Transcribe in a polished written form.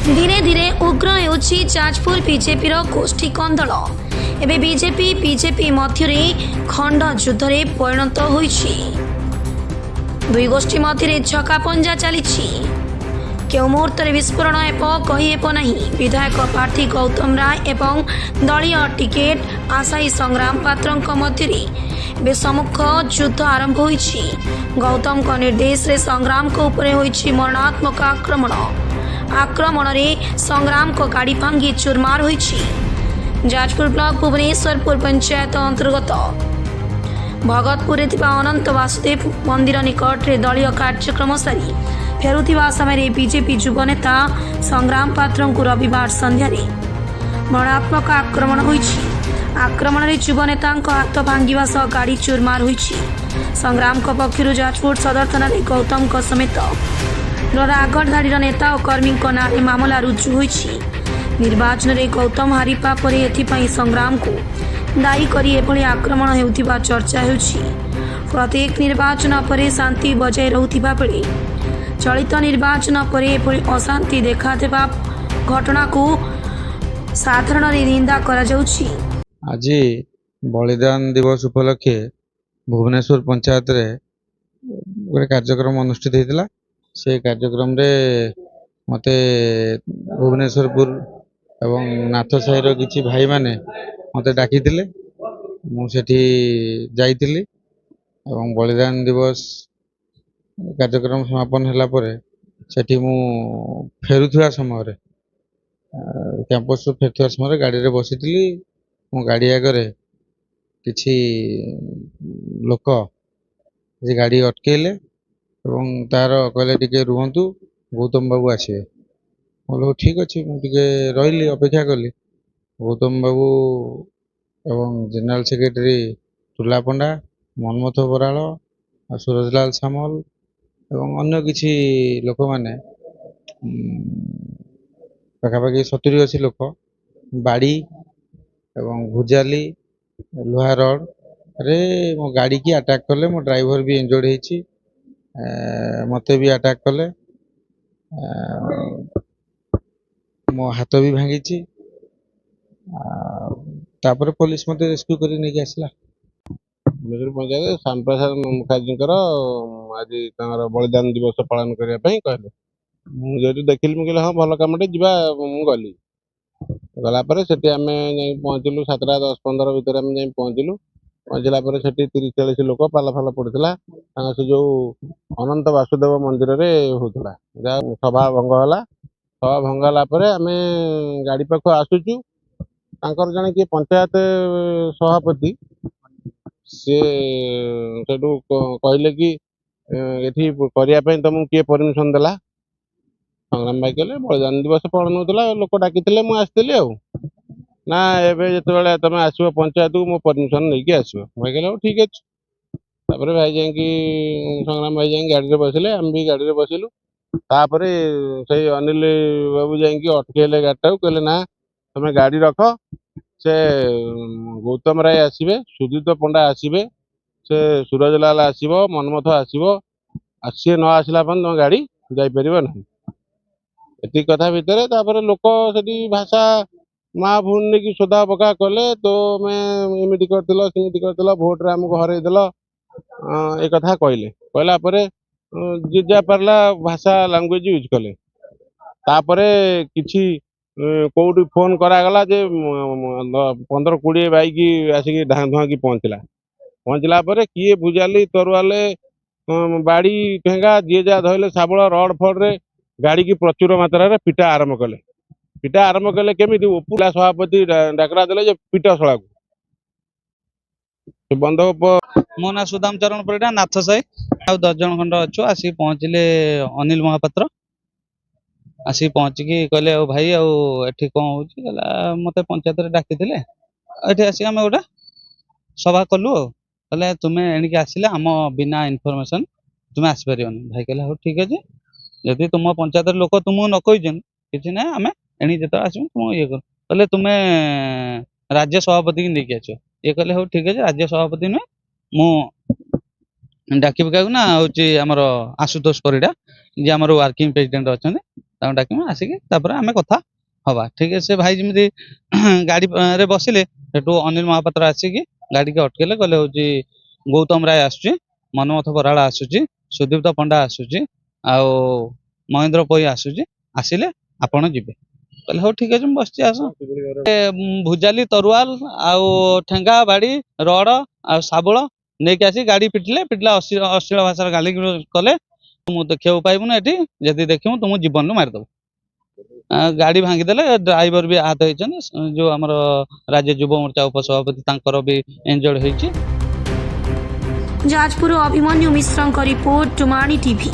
धीरे धीरे उग्र होउछि जाजपुर बीजेपी गोष्ठी कंदल। एबे बीजेपी मध्य खंड युद्ध में परिणत होइछि। दुई गोष्ठी मध्य छकापंजा चली केउ मुहूर्त विस्फोरण हेब कहीहेब नहीं। विधायक प्रार्थी गौतम राय एवं दलीय टिकेट आशायी संग्राम पात्र मध्य सम्मुख युद्ध आरंभ होइछि। गौतम को निर्देश रे संग्राम को ऊपर होइछि मरणात्मक आक्रमण रे संग्राम को गाड़ी भांगी चूरमार होइछि। जाजपुर ब्लॉक भुवनेश्वरपुर पंचायत अंतर्गत भगतपुर अनंत वासुदेव मंदिर निकट में दलीय कार्यक्रम सारी फेरुथिबा समय बीजेपी युव नेता संग्राम पात्र को रविवार संध्या मरणात्मक आक्रमण होइछि। आक्रमण रे युव नेता हाथ भांगिबा सह गाड़ी चूरमार होइछि। संग्राम को पक्षरु जाजपुर सदर थाना गौतम को समेत आगधाड़ी नेता और कर्मी ना मामला रुजु होइछि। निर्वाचन रे गौतम हारिपा पर एथिपाई संग्राम को दायी करी एभली आक्रमण हेउथिबा चर्चा हेउछि। प्रत्येक निर्वाचन पर शांति बजाय रहुथिबा बेले चलित निर्वाचन पर एभली अशांति देखादेबा घटना को साधारण निंदा करा जाउछि। आज बलिदान दिवस उपलक्षे भुवनेश्वर पंचायत रे गोटे कार्यक्रम अनुष्ठित होता। से कार्यक्रम रे मते भुवनेश्वरपुर एवं नाथ साहिर किछि भाई माने मते डाकी मुझे जाइली एवं बलिदान दिवस कार्यक्रम समापन होला परे सेठी मु फेरुथुआ समय कैंपस फेरुथुआ समय गाड़ी रे बसिली। मो गाड़ी आगे किछि लोक जे गाड़ी अटकेले एवं तार कहले टिके रुहंतु गौतम बाबू आसबे। बोलो ठीक अच्छे मुझे रही अपेक्षा कली। गौतम बाबू एवं जनरल सेक्रेटरी टुला पंडा मनमथ बराल सूरजलाल सामल एवं अन्य किछि लोक माने पाखापाखि 70-80 लोक बाड़ी एवं भुजाली लोहा रड रे मो गाड़ी की अटैक कले। मो ड्राइवर भी इंजर्ड होइछि। मते भी अटैक कले। मो हाथ भी भांगी। तापर पुलिस मते रेस्क्यू करी नहीं आसला। मेजर पंचायत श्याम प्रसाद मुखर्जी आज बलिदान दिवस पालन करने कहले। मुझे देखिली मुझे हाँ भल कमटे जा गली गलापर से पहुँचलु 7:10-15 भितर आम पहुँचलु। पहुँचला 30-40 लोक पाला फाला पड़ता से जो अनंत वासुदेव मंदिर रे होता जहाँ सभा भंग है। सभा भंग है आम गाड़ी पाख आसुचु जड़े किए पंचायत सभापति सी कहले कि ये करने तुमको किए परमिशन देला। संग्राम भाई कहले बलिदान दिवस पालन होता लोक डाकी मुझे ना एवं जो तुम आसो पंचायत को मो परमिशन नहीं आसो। भाई कहले ठीक अच्छे। तापर भाई जा संग्राम भाई जा गाड़ी में बसले आम भी गाड़ी में बसिलु। तापर से अनिल बाबू जा अटकेले गाड़ी कहले ना तुम गाड़ी रख से गौतम राय आसबे सुदीत पंडा आसबे से सूरजलाल आसब मनमथ आसब सी न आसला तुम गाड़ी जापर ना ये कथा भितर लोक से भाषा माँ भून की सोदा पका कले तो मैं एमती कर भोट रे आमको हरईदेल एक कथा कहले कहला जी जा पार्ला भाषा लैंग्वेज यूज कले। तापर किछि कौटी फोन करागला जे 15-20 बाइक आसिक धुआ की पहुँचला किए भुजाली तरुआले बाड़ी ठेंगा जी जा धरले शाबल रड फड रे गाड़ी की प्रचुर मात्रा रे पिटा आरंभ कले केमी उपला सभापति डाकरा देले पिट शला को बंधक। मो ना सुदाम चरण परिडा नाथ साई आ 10 जन खंड अच्छु आसी पहुँचले अनिल महापात्र आसी पहुँचिकी कहले भाई आठी कौन हो मत पंचायत डाकी आसी आम गोटे सभा कलु कहले तुम्हें एणिक आसिले आम बिना इनफॉरमेशन तुम्हें आसपार भाई कहले हाँ ठीक अच्छे जदि तुम पंचायत लोक तुमको न कही कि ना आम एणी जो आस तुम ये कर कहले तुम्हें राज्य सभापति की लेकिन आस ये कहले हाँ ठीक अच्छे राज्य सभापति नुहे मु डाक ना हूँ आमर आशुतोष परिडा जी आम वर्किंग प्रेसिडेंट अच्छा ତାଙ୍କୁ ଡାକିମୁ ଆସିକି ତାପରେ ଆମେ କଥା ହବା ଠିକ ଅଛି। ସେ ଭାଇ ଯେମିତି ଗାଡ଼ିରେ ବସିଲେ ସେଠୁ ଅନିଲ ମହାପାତ୍ର ଆସିକି ଗାଡ଼ିକି ଅଟକେଇଲେ, କହିଲେ ହଉଛି ଗୌତମ ରାୟ ଆସୁଛି, ମନମଥ ବରାଳ ଆସୁଛି, ସୁଦୀପ୍ତ ପଣ୍ଡା ଆସୁଛି, ଆଉ ମହେନ୍ଦ୍ର ପୋଇ ଆସୁଛି, ଆସିଲେ ଆପଣ ଯିବେ। କହିଲେ ହଉ ଠିକ ଅଛି ମୁଁ ବସିଛି ଆସ। ଭୁଜାଲି ତରୁଆଲ ଆଉ ଠେଙ୍ଗା ବାଡ଼ି ରଡ଼ ଆଉ ଶାବଳ ନେଇକି ଆସି ଗାଡ଼ି ପିଟିଲେ ଅଶ୍ଳୀଳ ଭାଷାରେ ଗାଳି କଲେ। ମୁଁ ଦେଖିବାକୁ ପାଇବୁନି ଏଠି, ଯଦି ଦେଖିବୁ ତୁମ ଜୀବନରୁ ମାରିଦବୁ। ଗାଡ଼ି ଭାଙ୍ଗିଦେଲେ, ଡ୍ରାଇଭର ବି ଆହତ ହେଇଛନ୍ତି। ଯୋଉ ଆମର ରାଜ୍ୟ ଯୁବ ମୋର୍ଚ୍ଚା ଉପସଭାପତି ତାଙ୍କର ବି ଇଞ୍ଜର୍ଡ ହେଇଛି। ଯାଜପୁର ଅଭିମନ୍ୟୁ ମିଶ୍ରଙ୍କ ରିପୋର୍ଟ, ଟୁମାଣି ଟିଭି।